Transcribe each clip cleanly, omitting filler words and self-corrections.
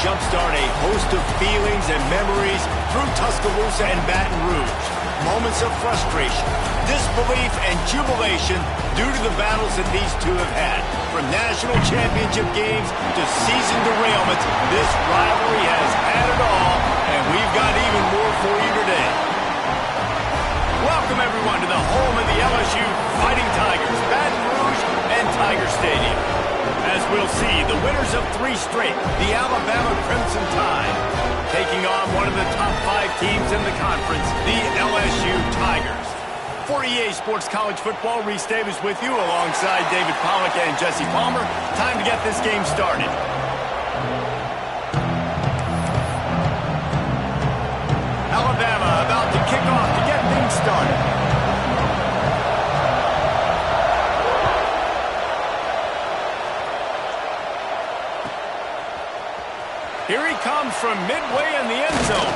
jumpstart a host of feelings and memories through Tuscaloosa and Baton Rouge. Moments of frustration, disbelief, and jubilation due to the battles that these two have had. From national championship games to season derailments, this rivalry has had it all, and we've got even more for you today. Welcome, everyone, to the home of the LSU Fighting Tigers, Baton Rouge and Tiger Stadium. As we'll see, the winners of 3 straight, the Alabama Crimson Tide, taking on one of the top 5 teams in the conference, the LSU Tigers. For EA Sports College Football, Reese Davis with you alongside David Pollack and Jesse Palmer. Time to get this game started. Alabama about to kick off to get things started. Here he comes from midway in the end zone.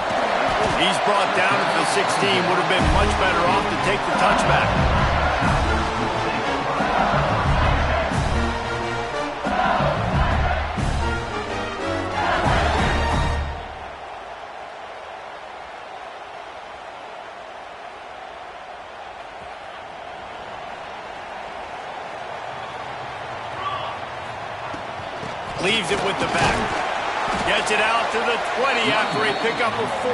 He's brought down at the 16. Would have been much better off to take the touchback. Leaves it with the back. Gets it out to the 20 after a pickup of 4.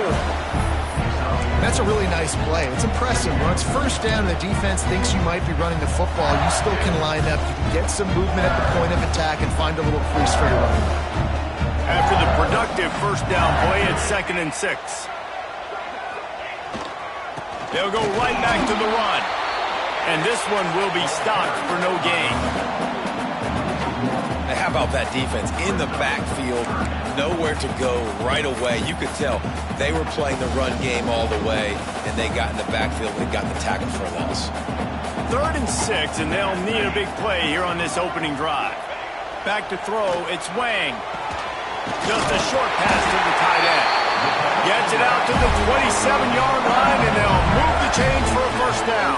That's a really nice play. It's impressive. When it's first down and the defense thinks you might be running the football, you still can line up. You can get some movement at the point of attack and find a little crease for your running back. After the productive first down play, it's 2nd and 6. They'll go right back to the run. And this one will be stopped for no gain. How about that defense in the backfield, nowhere to go right away. You could tell they were playing the run game all the way, and they got in the backfield and got the tackle for a loss. 3rd and 6, and they'll need a big play here on this opening drive. Back to throw, it's Wang. Just a short pass to the tight end. Gets it out to the 27-yard line, and they'll move the chains for a first down.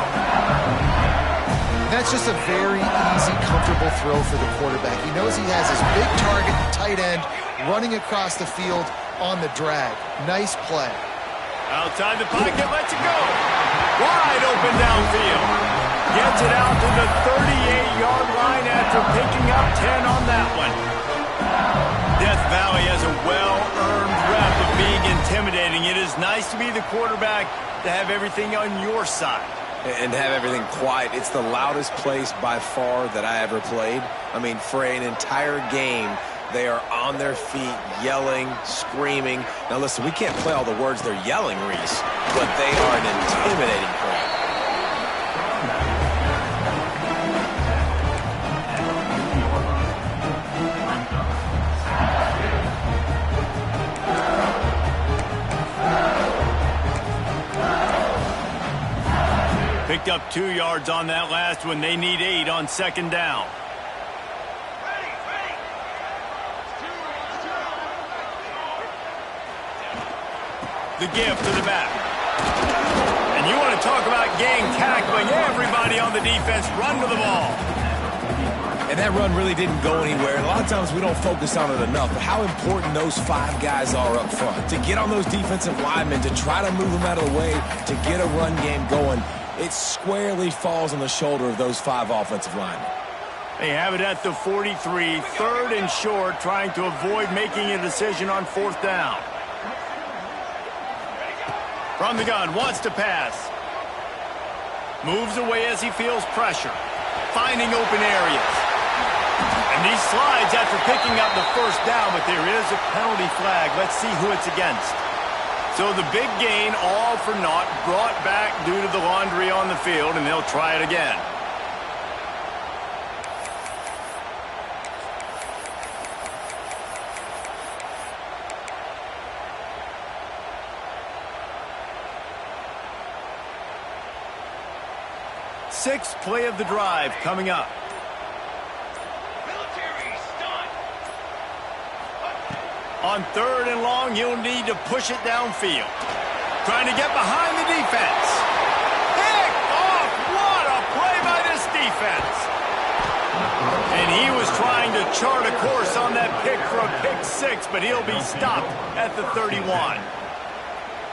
That's just a very easy, comfortable throw for the quarterback. He knows he has his big target, the tight end, running across the field on the drag. Nice play. Outside the pocket, lets it go. Wide open downfield. Gets it out to the 38-yard line after picking up 10 on that one. Death Valley has a well-earned rep of being intimidating. It is nice to be the quarterback, to have everything on your side. And have everything quiet. It's the loudest place by far that I ever played. I mean, for an entire game, they are on their feet, yelling, screaming. Now, listen, we can't play all the words they're yelling, Reese, but they are an intimidating crowd. Picked up 2 yards on that last one. They need 8 on 2nd down. The give to the back. And you want to talk about gang tackling. Everybody on the defense run to the ball. And that run really didn't go anywhere. And a lot of times we don't focus on it enough. But how important those 5 guys are up front. To get on those defensive linemen, to try to move them out of the way, to get a run game going. It squarely falls on the shoulder of those 5 offensive linemen. They have it at the 43, 3rd and short, trying to avoid making a decision on 4th down. From the gun, wants to pass. Moves away as he feels pressure. Finding open areas. And he slides after picking up the first down, but there is a penalty flag. Let's see who it's against. So the big gain, all for naught, brought back due to the laundry on the field, and they'll try it again. Sixth play of the drive coming up. On 3rd and long, he'll need to push it downfield. Trying to get behind the defense. Picked off! What a play by this defense! And he was trying to chart a course on that pick for a pick six, but he'll be stopped at the 31.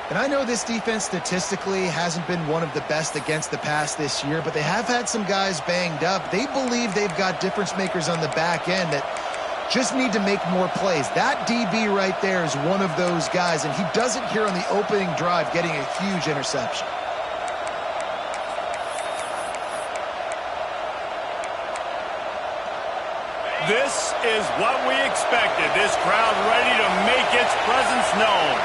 And I know this defense statistically hasn't been one of the best against the pass this year, but they have had some guys banged up. They believe they've got difference makers on the back end that just need to make more plays. That DB right there is one of those guys, and he does it here on the opening drive, getting a huge interception. This is what we expected. This crowd ready to make its presence known.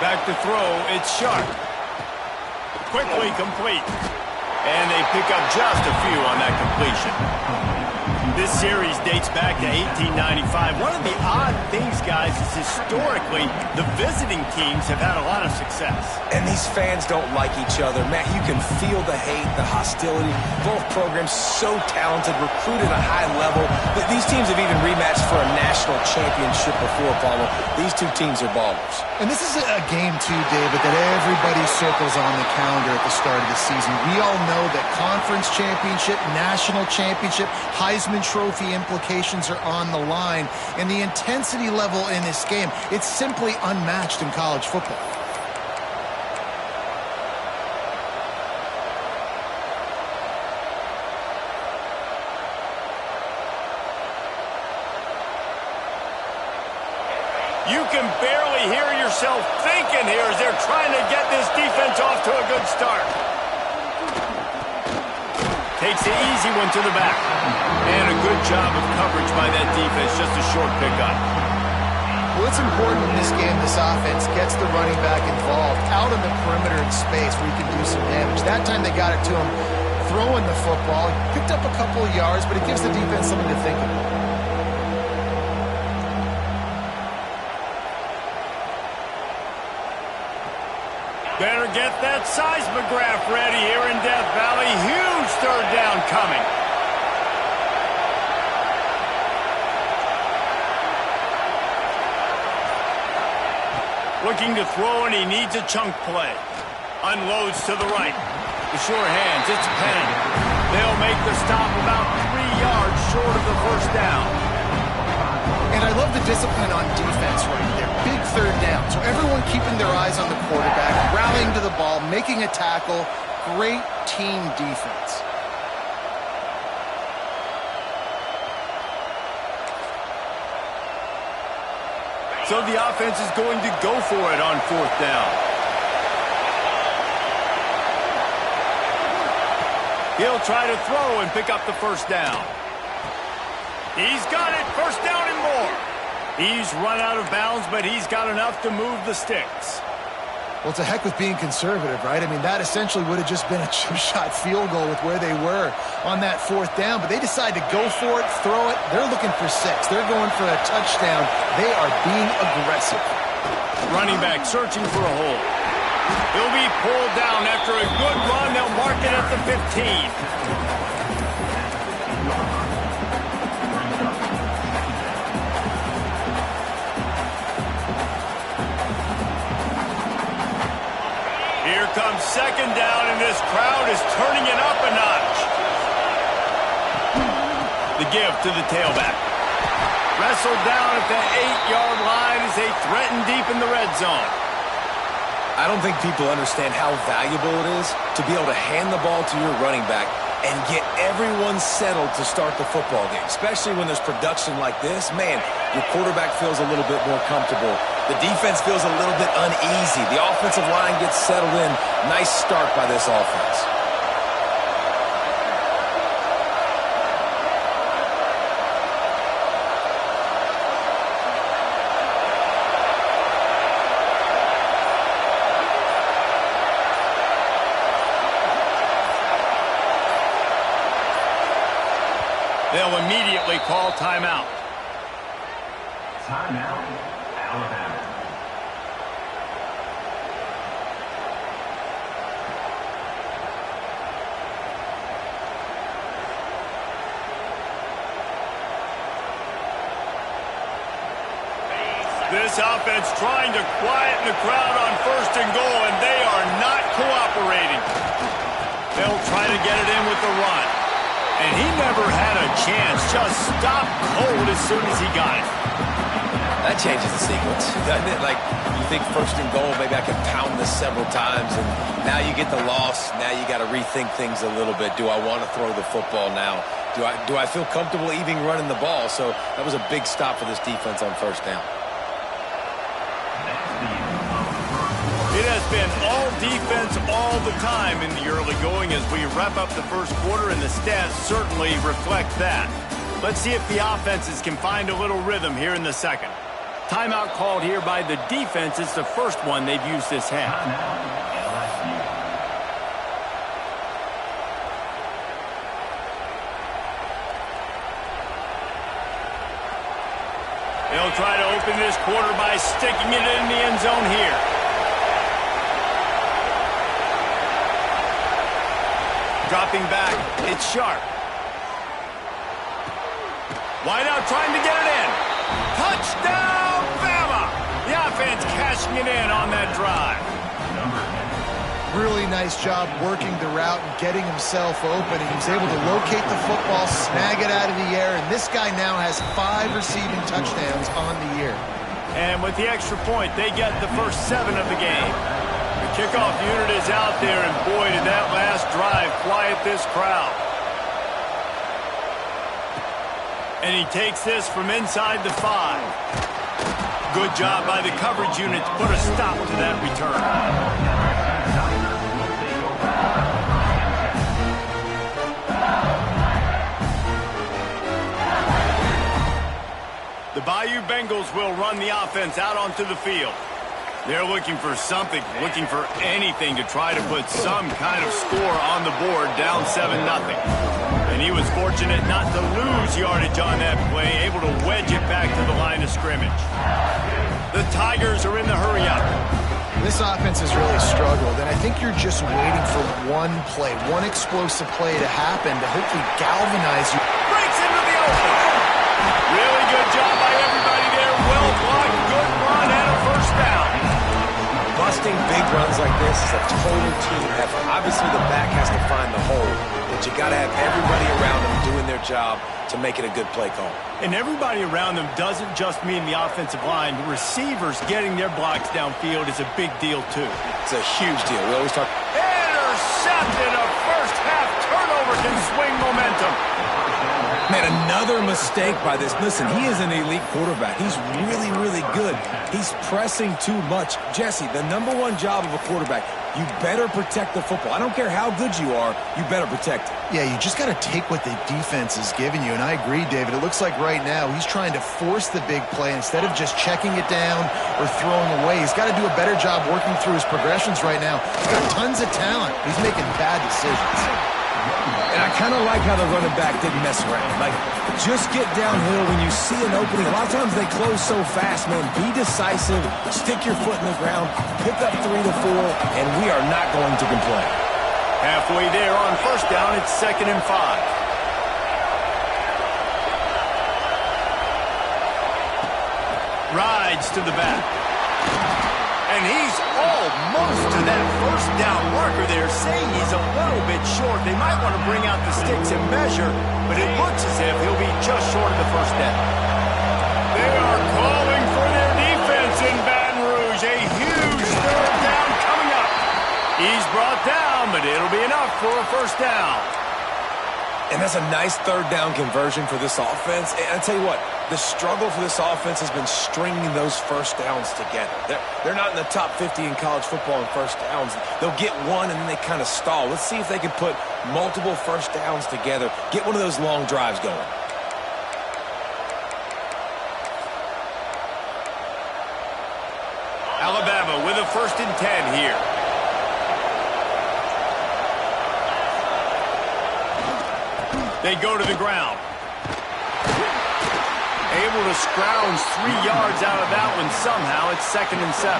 Back to throw, it's Sharp. Quickly complete. And they pick up just a few on that completion. This series dates back to 1895. One of the odd things, guys, is historically the visiting teams have had a lot of success. And these fans don't like each other. Matt, you can feel the hate, the hostility. Both programs so talented, recruited at a high level. These teams have even rematched for a national championship before, Paulo. These two teams are ballers. And this is a game, too, David, that everybody circles on the calendar at the start of the season. We all know that conference championship, national championship, Heisman Trophy implications are on the line. And the intensity level in this game, it's simply unmatched in college football. You can barely hear yourself thinking here as they're trying to get this defense off to a good start. Takes the easy one to the back. And a good job of coverage by that defense, just a short pickup. Well, it's important in this game this offense gets the running back involved out on the perimeter in space where he can do some damage. That time they got it to him throwing the football. Picked up a couple of yards, but it gives the defense something to think about. Better get that seismograph ready here in Death Valley. Huge third down coming. Looking to throw, and he needs a chunk play. Unloads to the right. The sure hands, it's Penn. They'll make the stop about 3 yards short of the first down. And I love the discipline on defense right there. Big third down. So everyone keeping their eyes on the quarterback, rallying to the ball, making a tackle. Great team defense. So the offense is going to go for it on fourth down. He'll try to throw and pick up the first down. He's got it. First down and more. He's run out of bounds, but he's got enough to move the sticks. Well, to heck with being conservative, right? I mean, that essentially would have just been a two-shot field goal with where they were on that fourth down. But they decide to go for it, throw it. They're looking for 6. They're going for a touchdown. They are being aggressive. Running back searching for a hole. He'll be pulled down after a good run. They'll mark it at the 15. Here comes second down, and this crowd is turning it up a notch. The give to the tailback. Wrestled down at the 8-yard line as they threaten deep in the red zone. I don't think people understand how valuable it is to be able to hand the ball to your running back and get everyone settled to start the football game, especially when there's production like this. Man, your quarterback feels a little bit more comfortable. The defense feels a little bit uneasy. The offensive line gets settled in. Nice start by this offense. They'll immediately call timeout. Timeout, Alabama. This offense trying to quieten the crowd on first and goal, and they are not cooperating. They'll try to get it in with the run. And he never had a chance. Just stopped cold as soon as he got it. That changes the sequence, doesn't it? Like, you think first and goal, maybe I can pound this several times, and now you get the loss. Now you got to rethink things a little bit. Do I want to throw the football now? Do I feel comfortable even running the ball? So that was a big stop for this defense on first down. It has been all defense all the time in the early going as we wrap up the first quarter, and the stats certainly reflect that. Let's see if the offenses can find a little rhythm here in the second. Timeout called here by the defense. It's the first one they've used this half. They'll try to open this quarter by sticking it in the end zone here. Dropping back, it's Sharp. Wide out trying to get it in. Touchdown, Bama! The offense cashing it in on that drive. Really nice job working the route and getting himself open. He was able to locate the football, snag it out of the air, and this guy now has 5 receiving touchdowns on the year. And with the extra point, they get the first 7 of the game. The kickoff unit is out there, and boy, did that last drive quiet this crowd. And he takes this from inside the 5. Good job by the coverage unit to put a stop to that return. The Bayou Bengals will run the offense out onto the field. They're looking for something, looking for anything to try to put some kind of score on the board, down 7-0. And he was fortunate not to lose yardage on that play, able to wedge it back to the line of scrimmage. The Tigers are in the hurry-up. This offense has really struggled, and I think you're just waiting for one play, one explosive play to happen to hopefully galvanize you. Breaks into the open. Really good job by everybody there. Well blocked, good run, and a first down. Busting big runs like this is a total team effort. Obviously, the back has to find the hole, but you got to have everybody around them doing their job to make it a good play call. And everybody around them doesn't just mean the offensive line. The receivers getting their blocks downfield is a big deal, too. It's a huge deal. We always talk. Intercepted. A first-half turnover can swing momentum. Man, another mistake by this. Listen, he is an elite quarterback. He's really, really good. He's pressing too much. Jesse, the #1 job of a quarterback, you better protect the football. I don't care how good you are, you better protect it. Yeah, you just got to take what the defense is giving you, and I agree, David. It looks like right now he's trying to force the big play instead of just checking it down or throwing away. He's got to do a better job working through his progressions right now. He's got tons of talent. He's making bad decisions. And I kind of like how the running back didn't mess around. Like, just get downhill when you see an opening. A lot of times they close so fast, man. Be decisive, stick your foot in the ground, pick up 3 to 4, and we are not going to complain. Halfway there on first down, it's 2nd and 5. Rides to the back. And he's almost to that first down marker there, saying he's a little bit short. They might want to bring out the sticks and measure, but it looks as if he'll be just short of the first down. They are calling for their defense in Baton Rouge. A huge third down coming up. He's brought down, but it'll be enough for a first down. And that's a nice 3rd down conversion for this offense. And I tell you what, the struggle for this offense has been stringing those first downs together. They're not in the top 50 in college football in first downs. They'll get one and then they kind of stall. Let's see if they can put multiple first downs together, get one of those long drives going. Alabama with a 1st and 10 here. They go to the ground. Able to scrounge 3 yards out of that one somehow. It's 2nd and 7.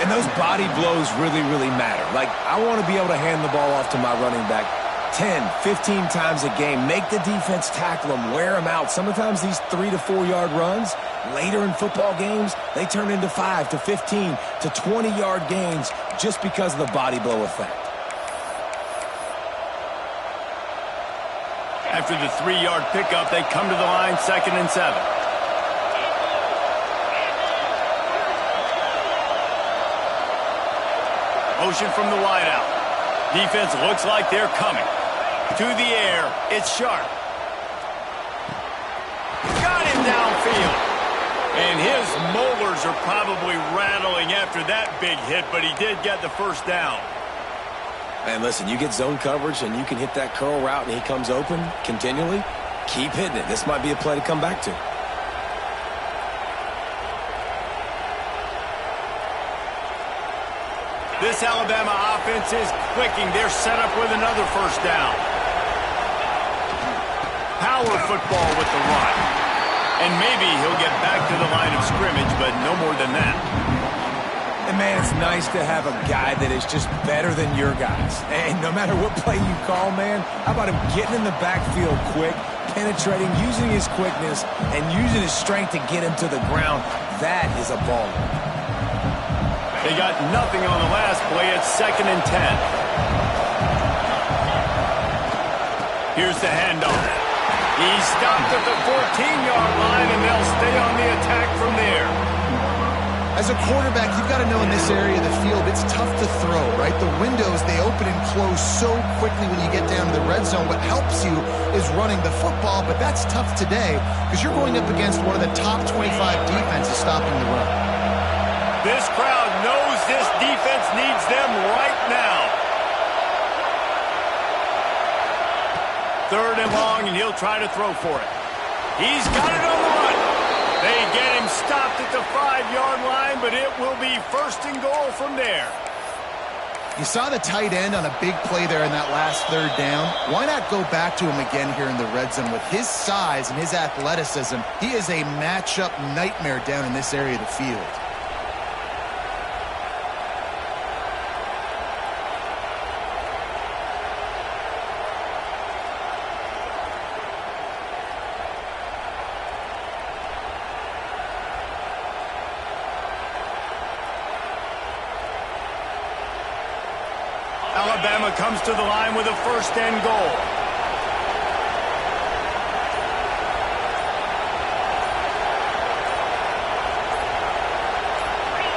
And those body blows really, really matter. Like, I want to be able to hand the ball off to my running back 10, 15 times a game. Make the defense tackle them, wear them out. Sometimes these 3 to 4 yard runs, later in football games, they turn into 5 to 15 to 20 yard gains just because of the body blow effect. After the 3-yard pickup, they come to the line 2nd and 7. Motion from the wideout. Defense looks like they're coming. To the air, it's Sharp. Got him downfield. And his molars are probably rattling after that big hit, but he did get the first down. And listen, you get zone coverage and you can hit that curl route and he comes open continually, keep hitting it. This might be a play to come back to. This Alabama offense is clicking. They're set up with another first down. Power football with the run. And maybe he'll get back to the line of scrimmage, but no more than that. And, man, it's nice to have a guy that is just better than your guys. And no matter what play you call, man, how about him getting in the backfield quick, penetrating, using his quickness, and using his strength to get him to the ground. That is a baller. They got nothing on the last play. It's 2nd and 10. Here's the handoff. He's stopped at the 14-yard line, and they'll stay on the attack from there. As a quarterback, you've got to know in this area of the field, it's tough to throw, right? The windows, they open and close so quickly when you get down to the red zone. What helps you is running the football, but that's tough today because you're going up against one of the top 25 defenses stopping the run. This crowd knows this defense needs them right now. 3rd and long, and he'll try to throw for it. He's got it on the run. They get him stopped at the 5-yard line, but it will be 1st and goal from there. You saw the tight end on a big play there in that last 3rd down. Why not go back to him again here in the red zone? With his size and his athleticism, he is a matchup nightmare down in this area of the field. Alabama comes to the line with a 1st and goal.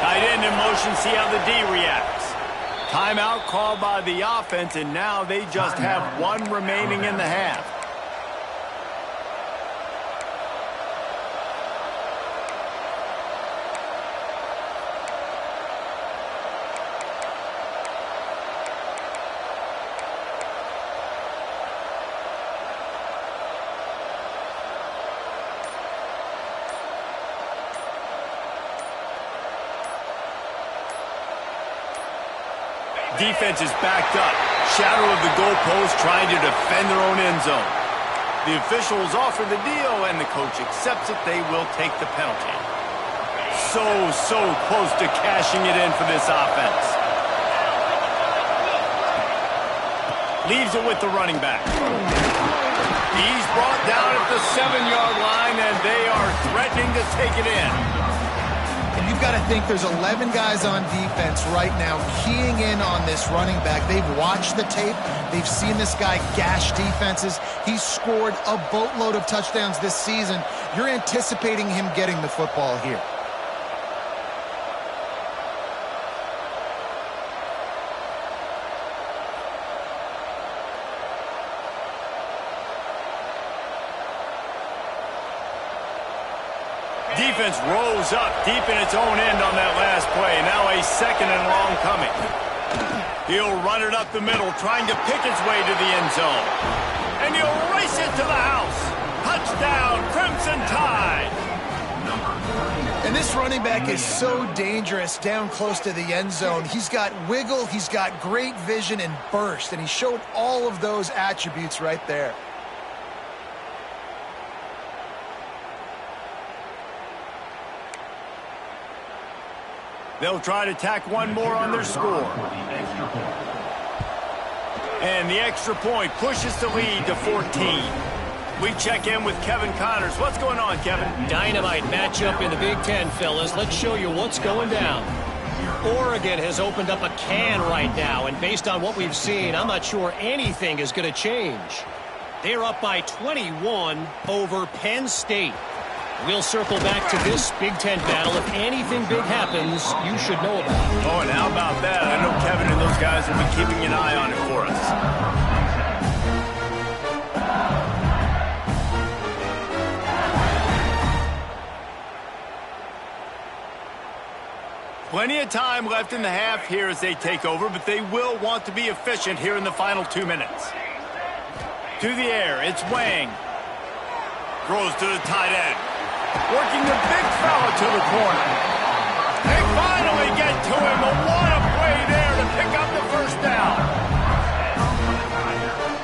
Tight end in motion, see how the D reacts. Timeout called by the offense, and now they just have 1 remaining in the half. Defense is backed up. Shadow of the goalpost trying to defend their own end zone. The officials offer the deal, and the coach accepts it. They will take the penalty. So close to cashing it in for this offense. Leaves it with the running back. He's brought down at the 7-yard line, and they are threatening to take it in. You've got to think there's 11 guys on defense right now keying in on this running back. They've watched the tape. They've seen this guy gash defenses. He's scored a boatload of touchdowns this season. You're anticipating him getting the football here. Defense rose up deep in its own end on that last play. Now a 2nd and long coming. He'll run it up the middle, trying to pick his way to the end zone. And he'll race it to the house. Touchdown, Crimson Tide. And this running back is so dangerous down close to the end zone. He's got wiggle, he's got great vision and burst, and he showed all of those attributes right there. They'll try to tack 1 more on their score. And the extra point pushes the lead to 14. We check in with Kevin Connors. What's going on, Kevin? Dynamite matchup in the Big Ten, fellas. Let's show you what's going down. Oregon has opened up a can right now, and based on what we've seen, I'm not sure anything is going to change. They're up by 21 over Penn State. We'll circle back to this Big Ten battle. If anything big happens, you should know about it. Oh, and how about that? I know Kevin and those guys will be keeping an eye on it for us. Plenty of time left in the half here as they take over, but they will want to be efficient here in the final 2 minutes. To the air, it's Wang. Throws to the tight end. Working the big fella to the corner. They finally get to him. A what a play there to pick up the first down.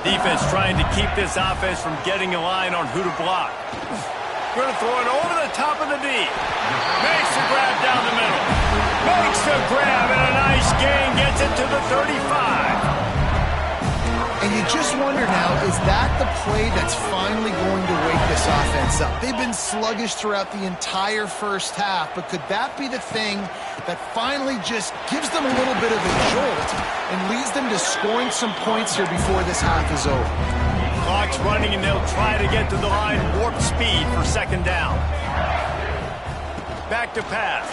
Defense trying to keep this offense from getting a line on who to block. Going to throw it over the top of the D. Makes the grab down the middle. Makes the grab and a nice gain. Gets it to the 35. And you just wonder now, is that the play that's finally going to wake this offense up? They've been sluggish throughout the entire first half, but could that be the thing that finally just gives them a little bit of a jolt and leads them to scoring some points here before this half is over? Clock's running, and they'll try to get to the line warp speed for second down. Back to pass.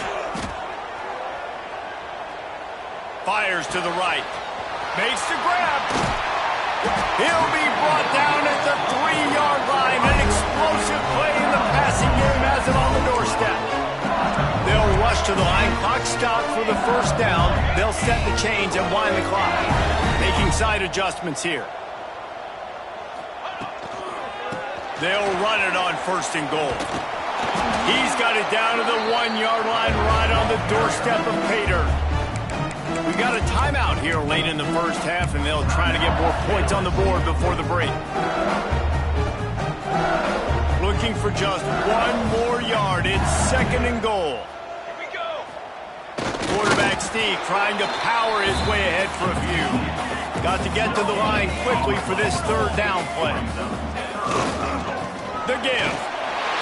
Fires to the right. Makes the grab. He'll be brought down at the 3-yard line. An explosive play in the passing game has him on the doorstep. They'll rush to the line. Clock stopped for the first down. They'll set the chains and wind the clock. Making side adjustments here. They'll run it on first and goal. He's got it down to the 1-yard line right on the doorstep of Pater. We got a timeout here late in the first half, and they'll try to get more points on the board before the break. Looking for just 1 more yard. It's second and goal. Here we go. Quarterback Steve trying to power his way ahead for a few. Got to get to the line quickly for this third down play. The give.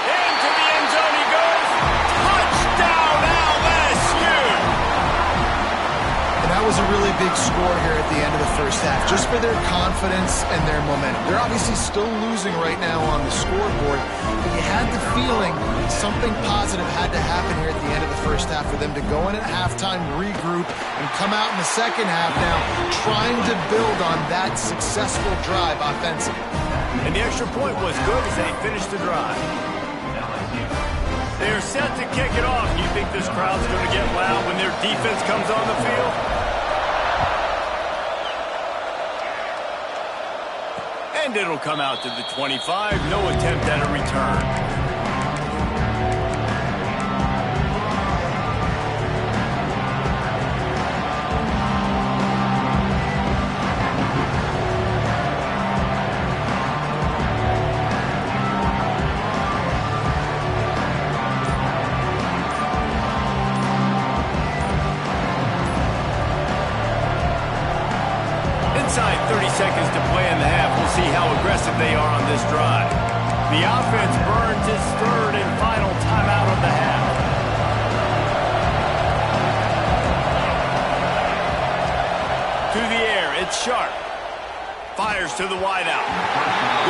Into the end zone he goes. Touchdown LSU! That was a really big score here at the end of the first half, just for their confidence and their momentum. They're obviously still losing right now on the scoreboard, but you had the feeling something positive had to happen here at the end of the first half for them to go in at halftime, regroup, and come out in the second half now trying to build on that successful drive offensively. And the extra point was good as they finished the drive. They're set to kick it off. Do you think this crowd's going to get loud when their defense comes on the field? And it'll come out to the 25. No attempt at a return. Inside 30 seconds to play in the half. We'll see how aggressive they are on this drive. The offense burns its third and final timeout of the half. To the air, it's Sharp. Fires to the wideout.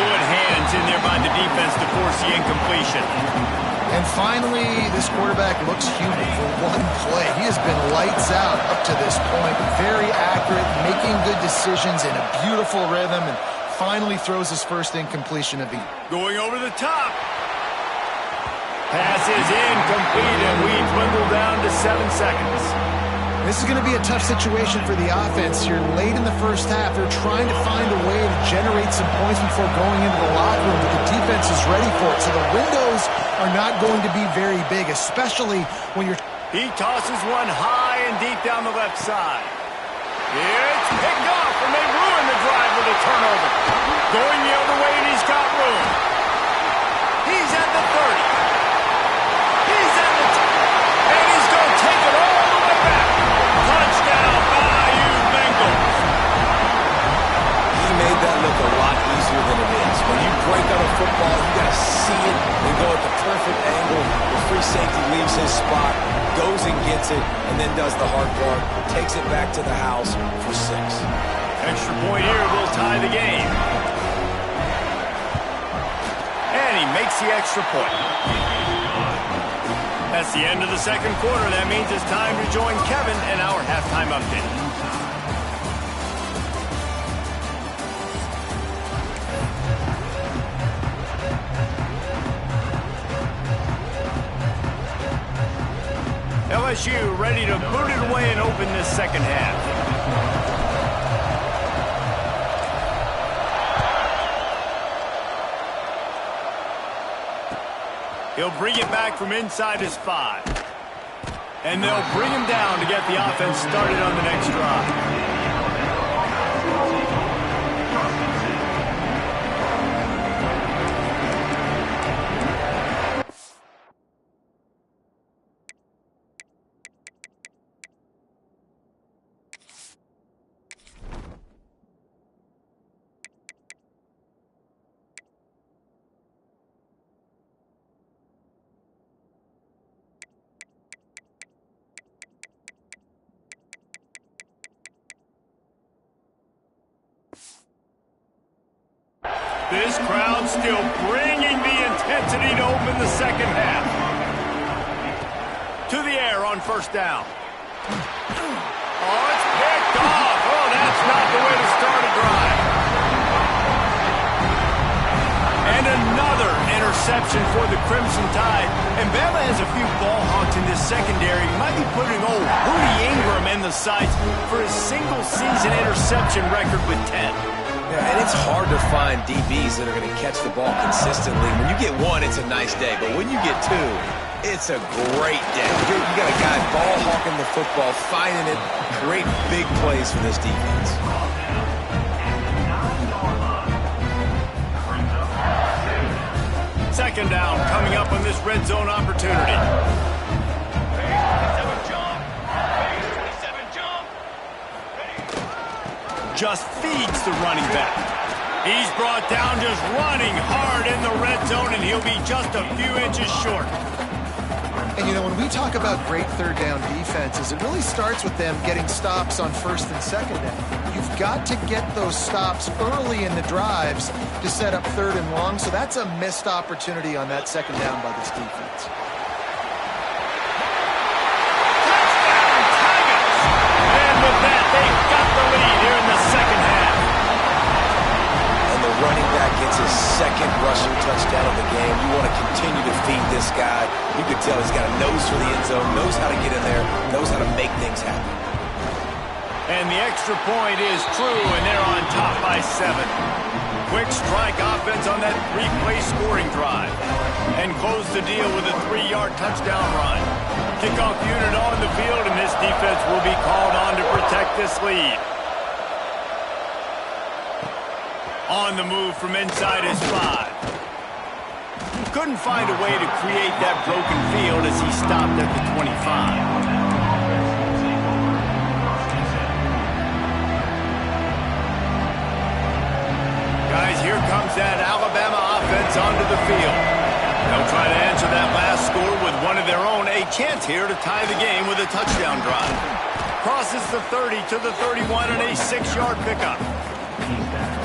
Good hands in there by the defense to force the incompletion. And finally, this quarterback looks human for one play. He has been lights out up to this point. Very accurate, making good decisions in a beautiful rhythm, and finally throws his first incompletion of the year. Going over the top. Pass is incomplete, and we dwindle down to 7 seconds. This is going to be a tough situation for the offense here. Late in the first half, they're trying to find a way to generate some points before going into the locker room, but the defense is ready for it. So the windows are not going to be very big, especially when you're... He tosses one high and deep down the left side. It's picked off, and they ruin the drive with a turnover. Going the other way, and he's got room. He's at the 30. He's at the 10. And he's going to take it all the way back. Touchdown, Bayou Bengals. He made that look a lot easier than it is. When you break on a football, you got to see it and go at the perfect angle. The free safety leaves his spot, goes and gets it, and then does the hard part, takes it back to the house for 6. Extra point here will tie the game. he makes the extra point. That's the end of the second quarter. That means it's time to join Kevin in our halftime update. LSU ready to boot it away and open this second half. He'll bring it back from inside his 5. And they'll bring him down to get the offense started on the next drive. This crowd still bringing the intensity to open the second half. To the air on first down. Oh, it's picked off. Oh, that's not the way to start a drive. And another interception for the Crimson Tide. And Bama has a few ball hawks in this secondary. He might be putting old Rudy Ingram in the sights for his single-season interception record with 10. Yeah, and it's hard to find DBs that are going to catch the ball consistently. When you get one, it's a nice day. But when you get two, it's a great day. You got a guy ball hawking the football, finding it, great big plays for this defense. Second down coming up on this red zone opportunity. Just feeds the running back. He's brought down just running hard in the red zone, and he'll be just a few inches short. And, you know, when we talk about great third down defenses, it really starts with them getting stops on first and second down. You've got to get those stops early in the drives to set up third and long, so that's a missed opportunity on that second down by this defense. Running back gets his second rushing touchdown of the game. You want to continue to feed this guy. You can tell he's got a nose for the end zone, knows how to get in there, knows how to make things happen. And the extra point is true, and they're on top by 7. Quick strike offense on that 3-play scoring drive. And close the deal with a 3-yard touchdown run. Kickoff unit on the field, and this defense will be called on to protect this lead. On the move from inside his 5. Couldn't find a way to create that broken field as he stopped at the 25. Guys, here comes that Alabama offense onto the field. They'll try to answer that last score with one of their own. A chance here to tie the game with a touchdown drive. Crosses the 30 to the 31 and a 6-yard pickup.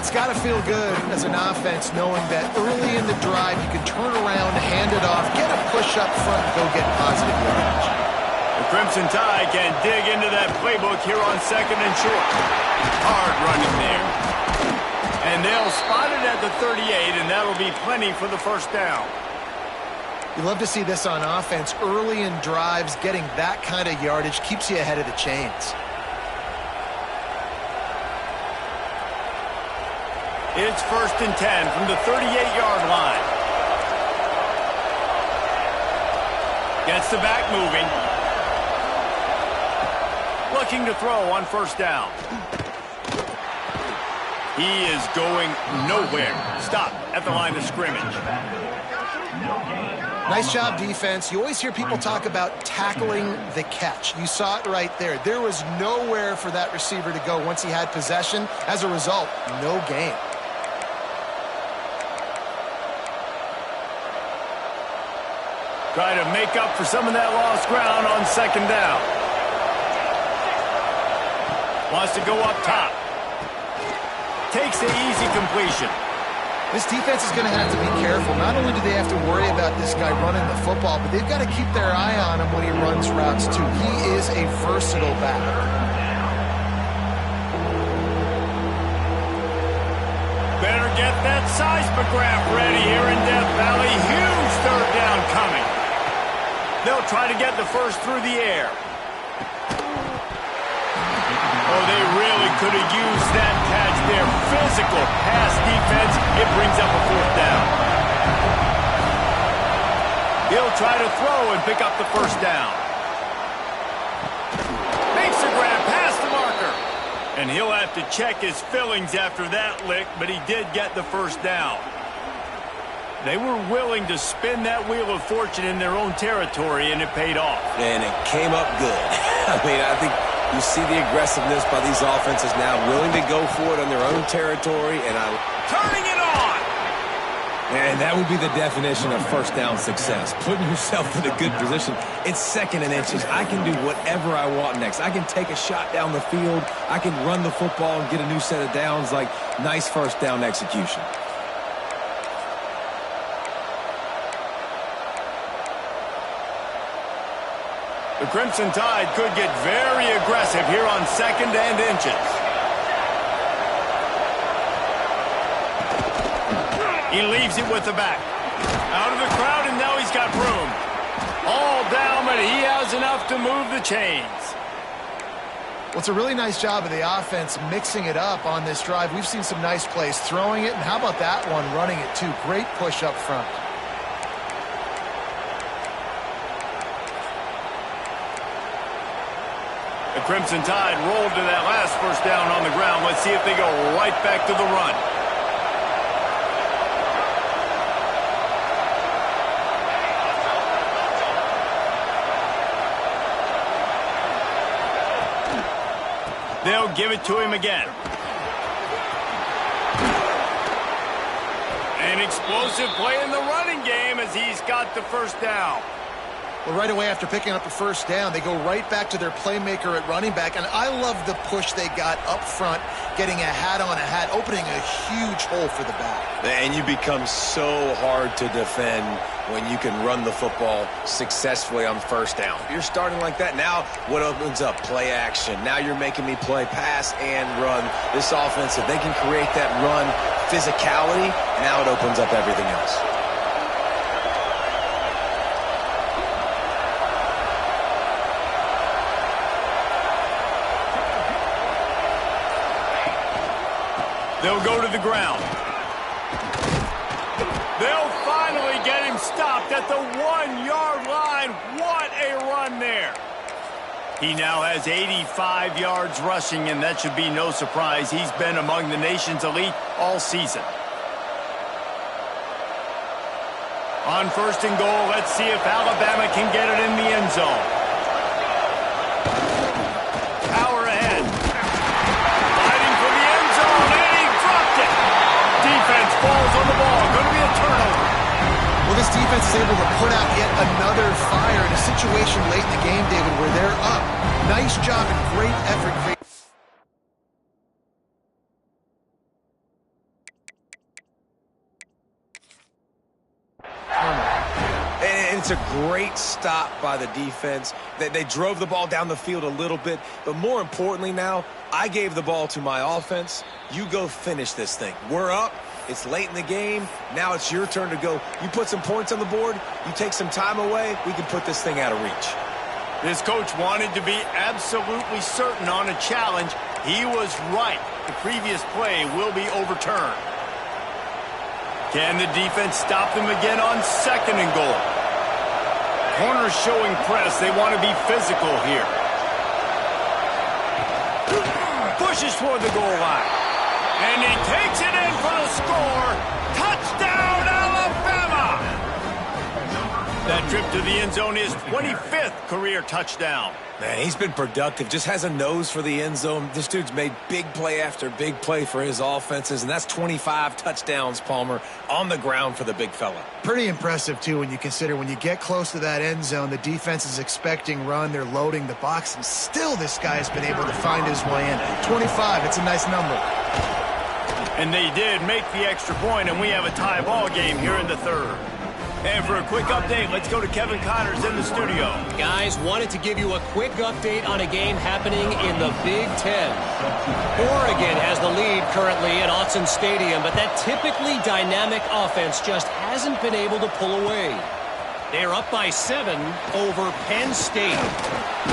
It's got to feel good as an offense knowing that early in the drive you can turn around, hand it off, get a push up front, and go get positive yardage. The Crimson Tide can dig into that playbook here on second and short. Hard running there. And they'll spot it at the 38, and that'll be plenty for the first down. You love to see this on offense. Early in drives, getting that kind of yardage keeps you ahead of the chains. It's first and 10 from the 38-yard line. Gets the back moving. Looking to throw on first down. He is going nowhere. Stop at the line of scrimmage. Nice job, defense. You always hear people talk about tackling the catch. You saw it right there. There was nowhere for that receiver to go once he had possession. As a result, no gain. Try to make up for some of that lost ground on second down. Wants to go up top. Takes the easy completion. This defense is going to have to be careful. Not only do they have to worry about this guy running the football, but they've got to keep their eye on him when he runs routes too. He is a versatile back. Better get that seismograph ready here in Death Valley. Huge third down coming. They'll try to get the first through the air. Oh, they really could have used that catch there. Physical pass defense. It brings up a fourth down. He'll try to throw and pick up the first down. Makes a grab past the marker. And he'll have to check his fillings after that lick, but he did get the first down. They were willing to spin that wheel of fortune in their own territory, and it paid off. And it came up good. I mean, I think you see the aggressiveness by these offenses now, willing to go for it on their own territory, and turning it on! And that would be the definition of first down success, putting yourself in a good position. It's second and inches. I can do whatever I want next. I can take a shot down the field. I can run the football and get a new set of downs. Like, nice first down execution. The Crimson Tide could get very aggressive here on second and inches. He leaves it with the back. Out of the crowd, and now he's got room. All down, but he has enough to move the chains. Well, it's a really nice job of the offense mixing it up on this drive. We've seen some nice plays throwing it, and how about that one running it too? Great push up front. The Crimson Tide rolled to that last first down on the ground. Let's see if they go right back to the run. They'll give it to him again. An explosive play in the running game as he's got the first down. Well, right away after picking up the first down, they go right back to their playmaker at running back. And I love the push they got up front, getting a hat on a hat, opening a huge hole for the back. And you become so hard to defend when you can run the football successfully on first down. If you're starting like that, now what opens up? Play action. Now you're making me play pass and run. This offense, if they can create that run physicality, now it opens up everything else. They'll go to the ground. They'll finally get him stopped at the 1-yard line. What a run there. He now has 85 yards rushing, and that should be no surprise. He's been among the nation's elite all season. On first and goal, let's see if Alabama can get it in the end zone. Power ahead. Fighting for the end zone, and he dropped it. Defense falls on the ball. Going to be a turnover. Well, this defense is able to put out yet another fire in a situation late in the game, David, where they're up. Nice job and great effort. And it's a great stop by the defense. They drove the ball down the field a little bit, but more importantly now, I gave the ball to my offense. You go finish this thing. We're up. It's late in the game. Now it's your turn to go. You put some points on the board. You take some time away. We can put this thing out of reach. This coach wanted to be absolutely certain on a challenge. He was right. The previous play will be overturned. Can the defense stop them again on second and goal? Corners showing press. They want to be physical here. Pushes toward the goal line. And he takes it in for the score. Touchdown, Alabama! That trip to the end zone is 25th career touchdown. Man, he's been productive. Just has a nose for the end zone. This dude's made big play after big play for his offenses, and that's 25 touchdowns, Palmer, on the ground for the big fella. Pretty impressive, too, when you consider when you get close to that end zone, the defense is expecting run, they're loading the box, and still this guy has been able to find his way in. 25, it's a nice number. And they did make the extra point, and we have a tie ball game here in the third. And for a quick update, let's go to Kevin Connors in the studio. Guys, wanted to give you a quick update on a game happening in the Big Ten. Oregon has the lead currently at Autzen Stadium, but that typically dynamic offense just hasn't been able to pull away. They're up by 7 over Penn State.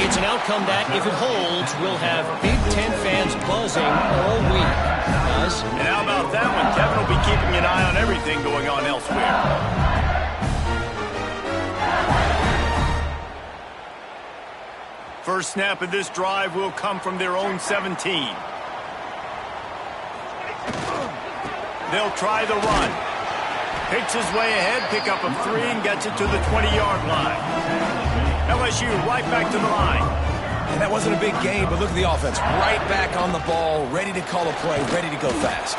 It's an outcome that, if it holds, will have Big Ten fans buzzing all week. Guys? And how about that one? Kevin will be keeping an eye on everything going on elsewhere. First snap of this drive will come from their own 17. They'll try the run. Picks his way ahead, pick up of 3, and gets it to the 20-yard line. LSU right back to the line. And that wasn't a big gain, but look at the offense. Right back on the ball, ready to call a play, ready to go fast.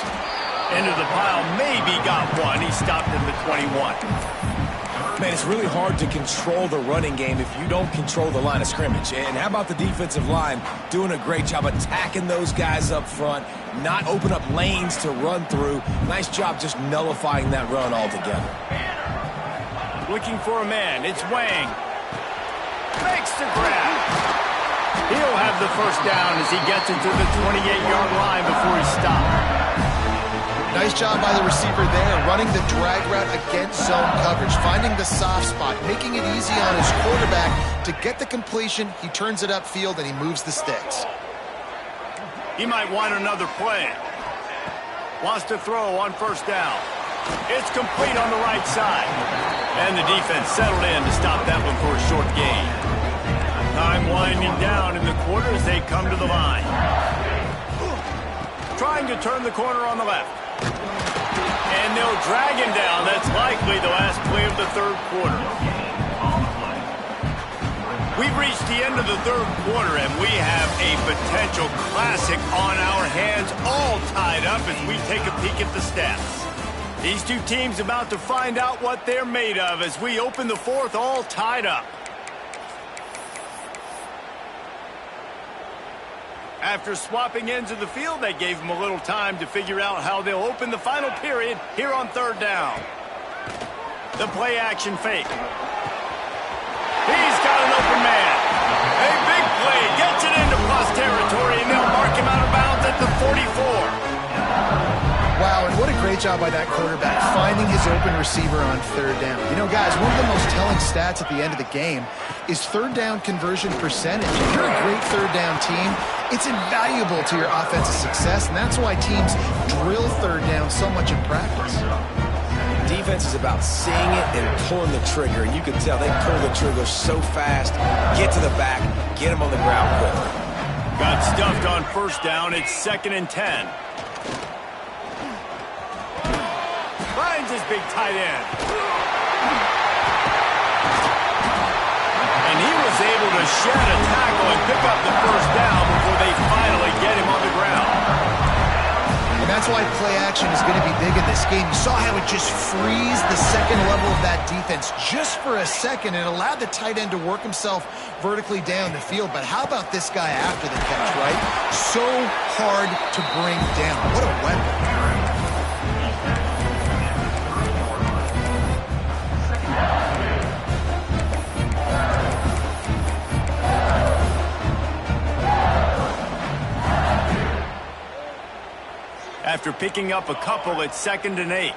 Into the pile, maybe got one. He stopped at the 21. Man, it's really hard to control the running game if you don't control the line of scrimmage. And how about the defensive line doing a great job attacking those guys up front, not open up lanes to run through. Nice job just nullifying that run altogether. Looking for a man. It's Wang. Makes the grab. He'll have the first down as he gets it to the 28-yard line before he stopped. Nice job by the receiver there, running the drag route against zone coverage, finding the soft spot, making it easy on his quarterback to get the completion. He turns it upfield, and he moves the sticks. He might want another play. Wants to throw on first down. It's complete on the right side. And the defense settled in to stop that one for a short gain. Time winding down in the quarter as they come to the line. Trying to turn the corner on the left. And they'll drag him down. That's likely the last play of the third quarter. We've reached the end of the third quarter, and we have a potential classic on our hands, all tied up as we take a peek at the stats. These two teams about to find out what they're made of as we open the fourth, all tied up. After swapping ends of the field, they gave them a little time to figure out how they'll open the final period here on third down. The play action fake. He's got an open man. A big play gets it into plus territory, and they'll mark him out of bounds at the 44. Wow, and what a great job by that quarterback, finding his open receiver on third down. You know, guys, one of the most telling stats at the end of the game is third down conversion percentage. If you're a great third down team, it's invaluable to your offensive success, and that's why teams drill third down so much in practice. Defense is about seeing it and pulling the trigger, and you can tell they pull the trigger so fast, get to the back, get him on the ground quickly. Got stuffed on first down. It's 2nd and 10. Finds his big tight end. And he was able to shed a tackle and pick up the first down before they finally get him on the ground. And that's why play action is going to be big in this game. You saw how it just frees the second level of that defense just for a second and allowed the tight end to work himself vertically down the field. But how about this guy after the catch, right? So hard to bring down. What a weapon. After picking up a couple, it's 2nd and 8.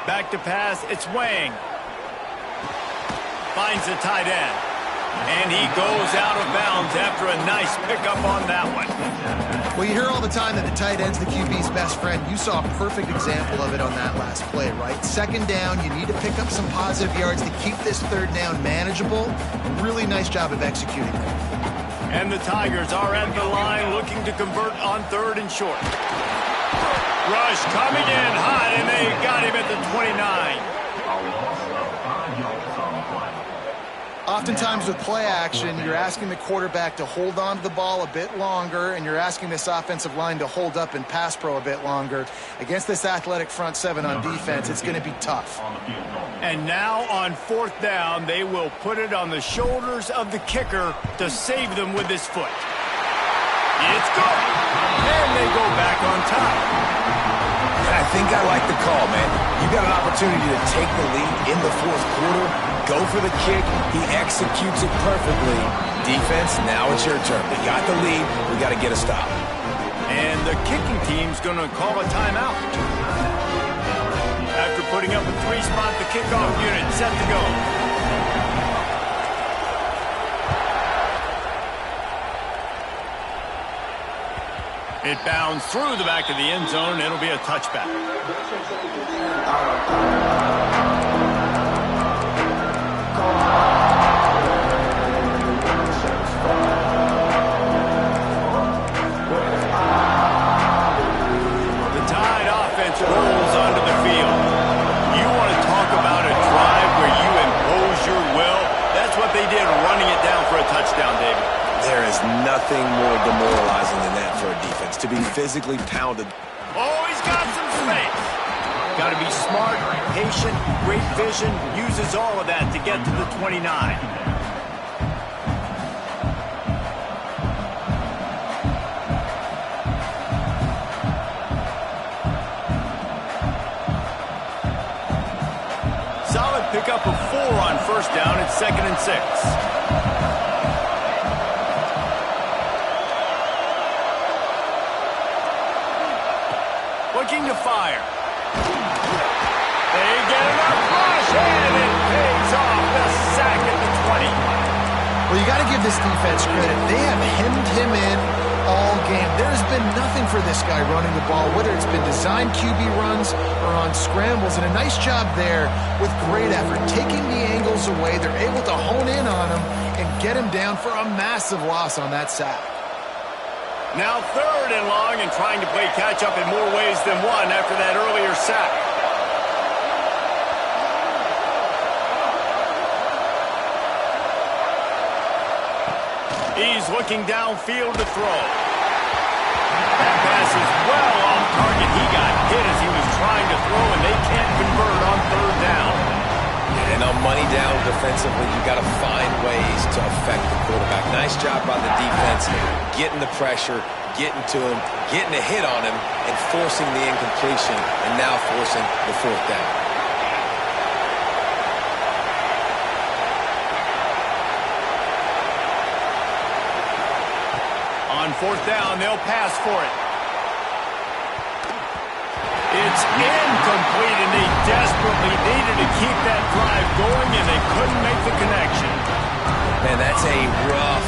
Back to pass, it's Wang. Finds the tight end. And he goes out of bounds after a nice pickup on that one. Well, you hear all the time that the tight end's the QB's best friend. You saw a perfect example of it on that last play, right? 2nd down, you need to pick up some positive yards to keep this third down manageable. Really nice job of executing it. And the Tigers are at the line looking to convert on 3rd and short. Rush coming in hot, and they got him at the 29. Oftentimes with play action, you're asking the quarterback to hold on to the ball a bit longer, and you're asking this offensive line to hold up in pass pro a bit longer. Against this athletic front seven on defense, it's going to be tough. And now on 4th down, they will put it on the shoulders of the kicker to save them with his foot. It's good. And they go back on top. I think I like the call, man. You got an opportunity to take the lead in the fourth quarter. Go for the kick. He executes it perfectly. Defense, now it's your turn. We got the lead. We got to get a stop. And the kicking team's going to call a timeout. After putting up a 3-spot, the kickoff unit set to go. It bounds through the back of the end zone. It'll be a touchback. The Tide offense rolls onto the field. You want to talk about a drive where you impose your will? That's what they did, running it down for a touchdown, David. There is nothing more demoralizing than that for a defense, to be physically pounded. Oh, he's got some space. Got to be smart, patient, great vision, uses all of that to get to the 29. Solid pickup of 4 on first down. It's 2nd and 6. Looking to fire. They get enough rush, and it pays off. The sack at the 20. Well, you got to give this defense credit. They have hemmed him in all game. There's been nothing for this guy running the ball, whether it's been designed QB runs or on scrambles, and a nice job there with great effort. Taking the angles away, they're able to hone in on him and get him down for a massive loss on that sack. Now 3rd and long, and trying to play catch-up in more ways than one after that earlier sack. He's looking downfield to throw. That pass is well off target. He got hit as he was trying to throw, and they can't convert on 3rd down. And on money down defensively, you got to find ways to affect the quarterback. Nice job by the defense, getting the pressure, getting to him, getting a hit on him, and forcing the incompletion, and now forcing the 4th down. On 4th down, they'll pass for it. It's incomplete, and they desperately needed to keep that drive going, and they couldn't make the connection. Man, that's a rough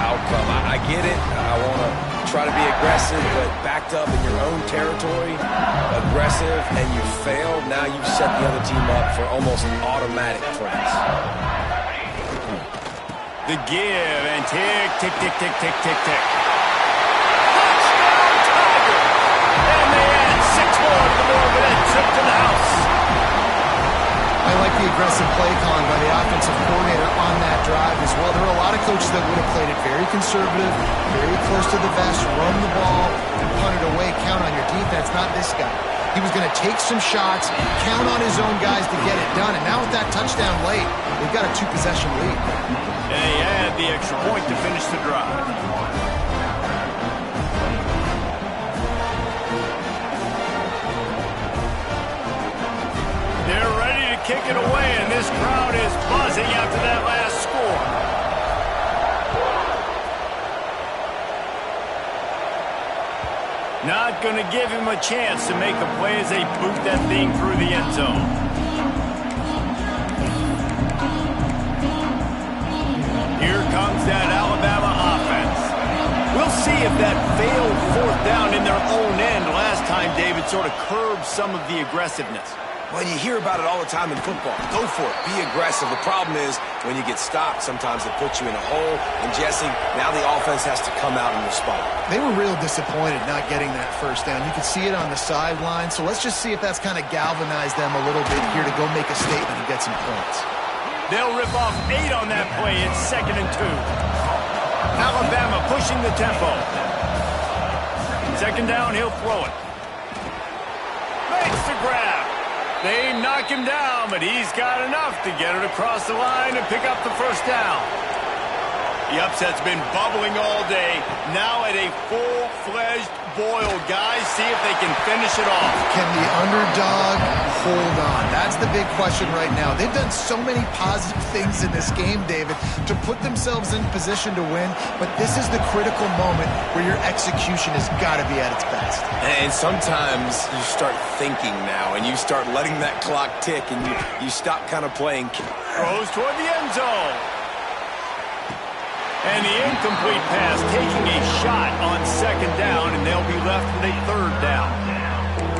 outcome. I get it. I want to try to be aggressive, but backed up in your own territory, aggressive, and you fail. Now you've set the other team up for almost automatic points. The give, and tick, tick, tick, tick, tick, tick, tick. And they add 6 more to the board with that trip to the house. I like the aggressive play calling by the offensive coordinator on that drive as well. There are a lot of coaches that would have played it very conservative, very close to the vest, run the ball, and punt it away, count on your defense, not this guy. He was going to take some shots, count on his own guys to get it done, and now with that touchdown late, they've got a 2-possession lead. And they add the extra point to finish the drive. They're ready to kick it away, and this crowd is buzzing after that last score. Not going to give him a chance to make a play as they boot that thing through the end zone. Here comes that Alabama offense. We'll see if that failed 4th down in their own end last time, David, sort of curbed some of the aggressiveness. Well, you hear about it all the time in football. Go for it. Be aggressive. The problem is when you get stopped, sometimes it puts you in a hole. And, Jesse, now the offense has to come out and respond. They were real disappointed not getting that 1st down. You could see it on the sideline. So let's just see if that's kind of galvanized them a little bit here to go make a statement and get some points. They'll rip off 8 on that play. It's 2nd and 2. Alabama pushing the tempo. 2nd down, he'll throw it. Makes the grab. They knock him down, but he's got enough to get it across the line and pick up the 1st down. The upset's been bubbling all day. Now at a full-fledged boil. Guys, see if they can finish it off. Can the underdog hold on? That's the big question right now. They've done so many positive things in this game, David, to put themselves in position to win, but this is the critical moment where your execution has got to be at its best. And sometimes you start thinking now, and you start letting that clock tick, and you stop kind of playing. Throws toward the end zone. And the incomplete pass taking a shot on second down, and they'll be left with a third down.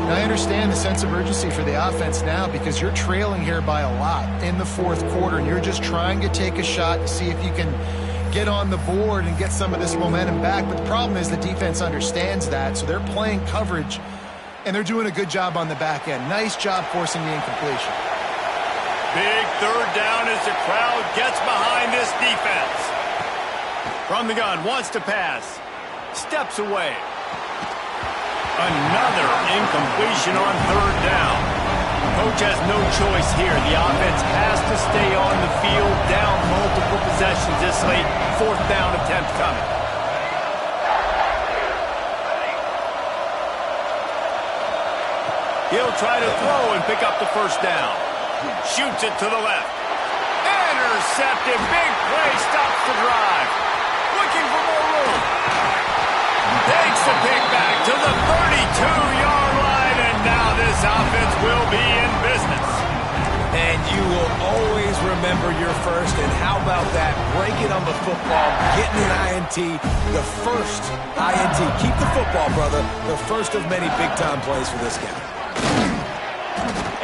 Now, I understand the sense of urgency for the offense now because you're trailing here by a lot in the fourth quarter, and you're just trying to take a shot to see if you can get on the board and get some of this momentum back. But the problem is the defense understands that, so they're playing coverage, and they're doing a good job on the back end. Nice job forcing the incompletion. Big third down as the crowd gets behind this defense. From the gun, wants to pass. Steps away. Another incompletion on third down. Coach has no choice here. The offense has to stay on the field, down multiple possessions this late. Fourth down attempt coming. He'll try to throw and pick up the first down. Shoots it to the left. Intercepted. Big play. Stops the drive. Looking for more room. Takes the pick back to the 32-yard line, and now this offense will be in business. And you will always remember your first, and how about that? Break it on the football, getting an INT, the first INT. Keep the football, brother. The first of many big-time plays for this guy.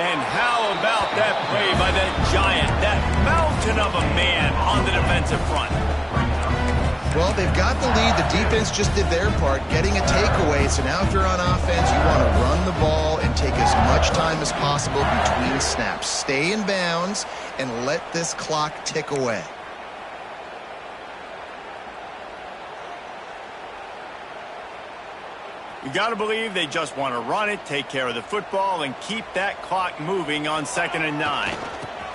And how about that play by that giant, that mountain of a man on the defensive front? Well, they've got the lead. The defense just did their part, getting a takeaway. So now if you're on offense, you want to run the ball and take as much time as possible between snaps. Stay in bounds and let this clock tick away. You got to believe they just want to run it, take care of the football, and keep that clock moving on 2nd and 9.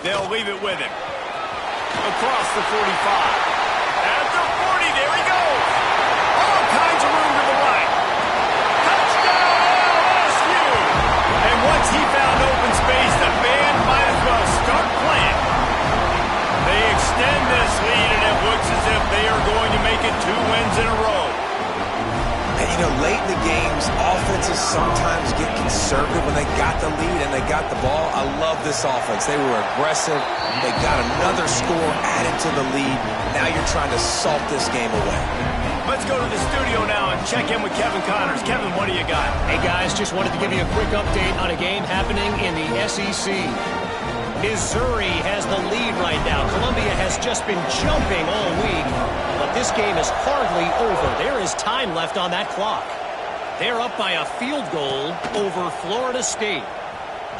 They'll leave it with him. Across the 45. At the 40, there he goes. All kinds of room to the right. Touchdown, LSU. And once he found open space, the band might as well start playing. They extend this lead, and it looks as if they are going to make it 2 wins in a row. And, you know, late in the games, offenses sometimes get conservative when they got the lead and they got the ball. I love this offense. They were aggressive. They got another score added to the lead. Now you're trying to salt this game away. Let's go to the studio now and check in with Kevin Connors. Kevin, what do you got? Hey, guys, just wanted to give you a quick update on a game happening in the SEC. Missouri has the lead right now. Columbia has just been jumping all week, but this game is hardly over. There is time left on that clock. They're up by a field goal over Florida State.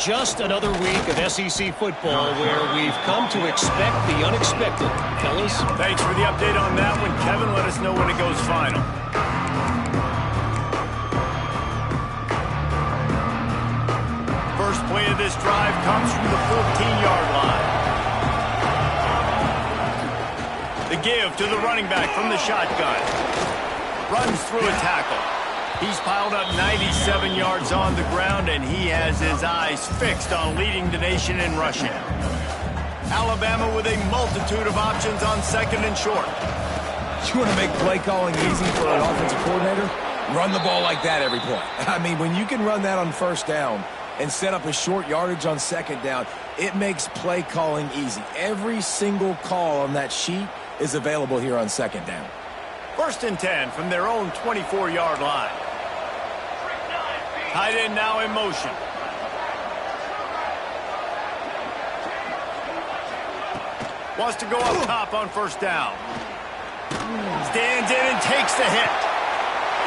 Just another week of SEC football where we've come to expect the unexpected. Fellas? Thanks for the update on that one, Kevin. Let us know when it goes final. First play of this drive comes from the 14-yard line. The give to the running back from the shotgun. Runs through a tackle. He's piled up 97 yards on the ground, and he has his eyes fixed on leading the nation in rushing. Alabama with a multitude of options on 2nd and short. You want to make play calling easy for an offensive coordinator? Run the ball like that every play. I mean, when you can run that on first down and set up a short yardage on 2nd down, it makes play calling easy. Every single call on that sheet is available here on 2nd down. 1st and 10 from their own 24-yard line. Tight end now in motion. Wants to go up top on 1st down. Stands in and takes the hit.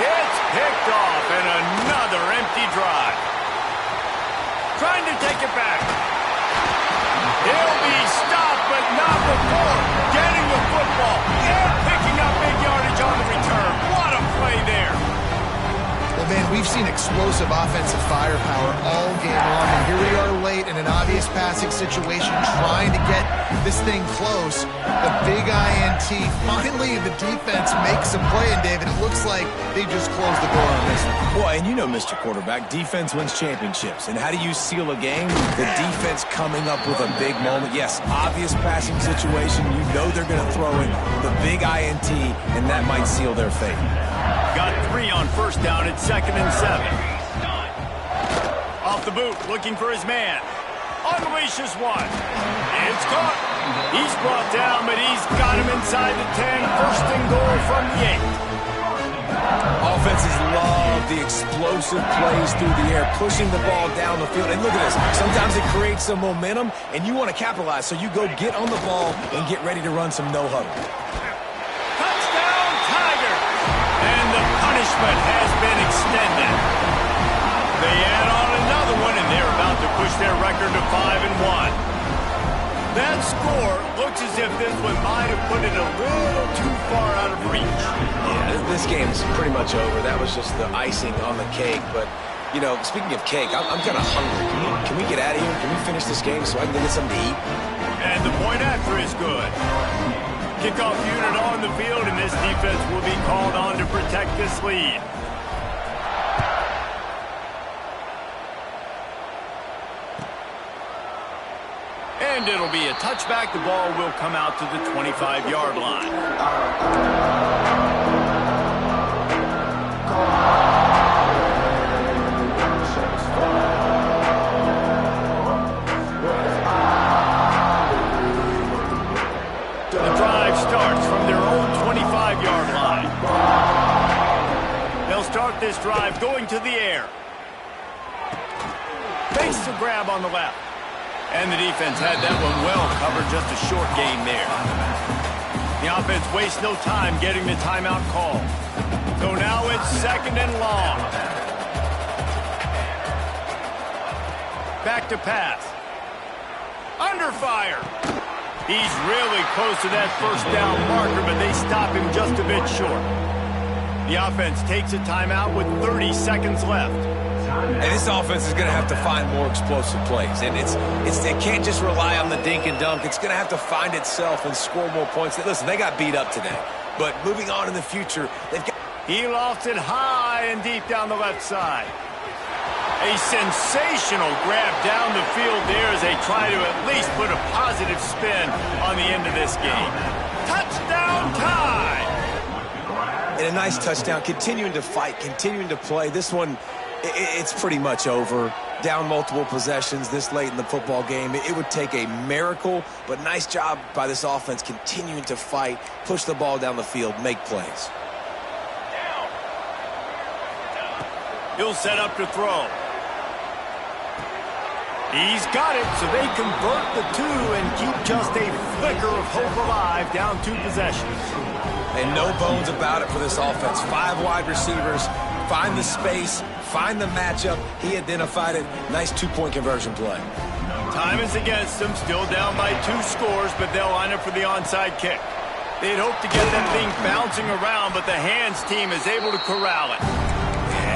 It's picked off, and another empty drive. Trying to take it back. He'll be stopped, but not before getting the football and picking up big yardage on the return. What a play there. Well, man, we've seen seen explosive offensive firepower all game long, and here we are late in an obvious passing situation trying to get this thing close. The big INT, finally the defense makes a play, and David, it looks like they just closed the door on this one. Boy, and you know, Mr. Quarterback, defense wins championships. And how do you seal a game? The defense coming up with a big moment. Yes, obvious passing situation. You know they're going to throw in the big INT, and that might seal their fate. Got 3 on first down at 2nd and 7. Off the boot, looking for his man. Unleashes one. It's caught. He's brought down, but he's got him inside the 10. First and goal from the 8. Offenses love the explosive plays through the air, pushing the ball down the field. And look at this. Sometimes it creates some momentum, and you want to capitalize. So you go get on the ball and get ready to run some no-huddle. Touchdown, Tiger! And the punishment has been extended. They add on another one, and they're about to push their record to 5-1. That score looks as if this one might have put it a little too far out of reach. Yeah, this game's pretty much over. That was just the icing on the cake. But, you know, speaking of cake, I'm kind of hungry. Can we get out of here? Can we finish this game so I can go get something to eat? And the point after is good. Kickoff unit on the field, and this defense will be called on to protect this lead. And it'll be a touchback. The ball will come out to the 25-yard line. The drive starts from their own 25-yard line. They'll start this drive going to the air. Fakes the grab on the left. And the defense had that one well covered, just a short gain there. The offense wastes no time getting the timeout call. So now it's 2nd and long. Back to pass. Under fire. He's really close to that first down marker, but they stop him just a bit short. The offense takes a timeout with 30 seconds left. And this offense is going to have to find more explosive plays. And it can't just rely on the dink and dunk. It's going to have to find itself and score more points. Listen, they got beat up today. But moving on in the future, they've got... He lofts it high and deep down the left side. A sensational grab down the field there as they try to at least put a positive spin on the end of this game. Touchdown time! And a nice touchdown, continuing to fight, continuing to play. This one... It's pretty much over. Down multiple possessions this late in the football game. It would take a miracle, but nice job by this offense continuing to fight, push the ball down the field, make plays. He'll set up to throw. He's got it, so they convert the 2 and keep just a flicker of hope alive, down 2 possessions. And no bones about it for this offense. 5 wide receivers, find the space, find the matchup. He identified it. Nice 2-point conversion play. Time is against them, still down by 2 scores, but they'll line up for the onside kick. They'd hope to get that thing bouncing around, but the hands team is able to corral it.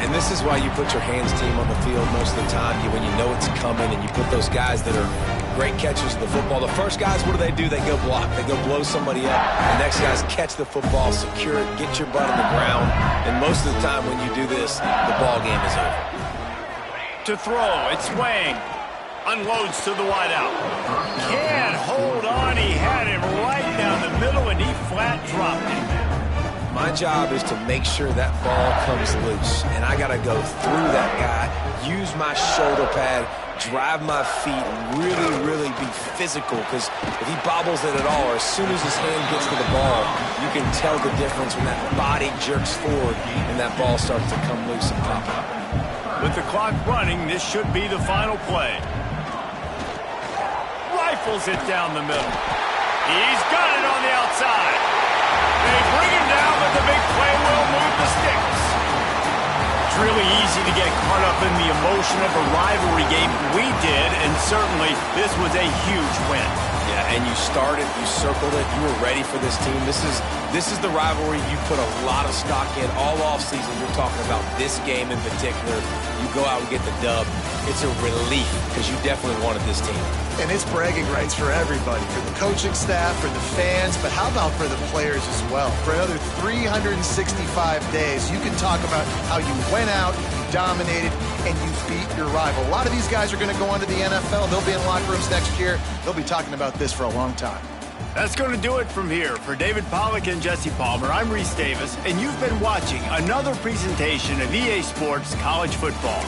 And this is why you put your hands team on the field most of the time, when you know it's coming, and you put those guys that are great catchers of the football. The first guys, what do? They go block. They go blow somebody up. The next guys catch the football, secure it, get your butt on the ground. And most of the time when you do this, the ball game is over. To throw, it's Wang. Unloads to the wideout. Can't hold on. He had him right down the middle, and he flat dropped it. My job is to make sure that ball comes loose. And I got to go through that guy, use my shoulder pad, drive my feet, and really be physical. Because if he bobbles it at all, or as soon as his hand gets to the ball, you can tell the difference when that body jerks forward and that ball starts to come loose and pop up. With the clock running, this should be the final play. Rifles it down the middle. He's got it on the outside. They bring him down, but the big play will move the sticks. It's really easy to get caught caught up in the emotion of a rivalry game. We did, and certainly this was a huge win. Yeah, and you started, you circled it, you were ready for this team. This is the rivalry you put a lot of stock in all offseason. You're talking about this game in particular. You go out and get the dub. It's a relief because you definitely wanted this team. And it's bragging rights for everybody, for the coaching staff, for the fans, but how about for the players as well? For another 365 days, you can talk about how you went out, you dominated, and you beat your rival. A lot of these guys are going to go on to the NFL. They'll be in locker rooms next year. They'll be talking about this for a long time. That's going to do it from here. For David Pollack and Jesse Palmer, I'm Reese Davis, and you've been watching another presentation of EA Sports College Football.